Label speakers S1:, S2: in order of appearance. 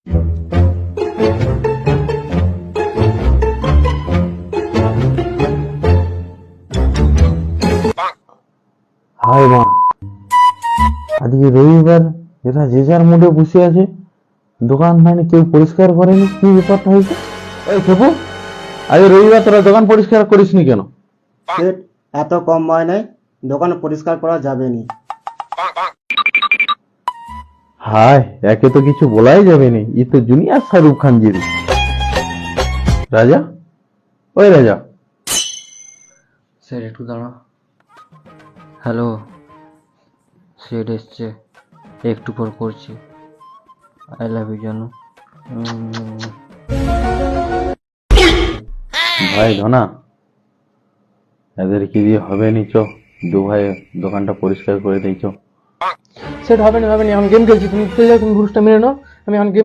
S1: হায় মা, আজকে রবিবার, এরা যে যার মুডে বসে আছে, দোকান মানে কেউ পরিষ্কার করেনি। কি ব্যাপারটা হয়েছে? এই খেপু, আজ রবিবার তোরা দোকান পরিষ্কার করিসনি কেন?
S2: সেট, এত কম মাইনায় দোকান পরিষ্কার করা যাবে নি।
S1: হায়, একে তো কিছু বলাই যাবে না, ই তো জুনিয়র শাহরুখ খান জিরি। রাজা, ওই রাজা,
S3: স্যার একটু দাঁড়া। হ্যালো, সেট এসছে, একটু পর করছি। আই লাভ ইউ জানু।
S1: ভাই ধনা, এদের কি দিয়ে হবে নি? চো দু ভাই দোকানটা পরিষ্কার করে দিয়েছ।
S4: সেট হবে না, আমি গেম খেলছি, তুমি চলে যাও, তুমি ঘুষটা মেরে নাও, আমি এখন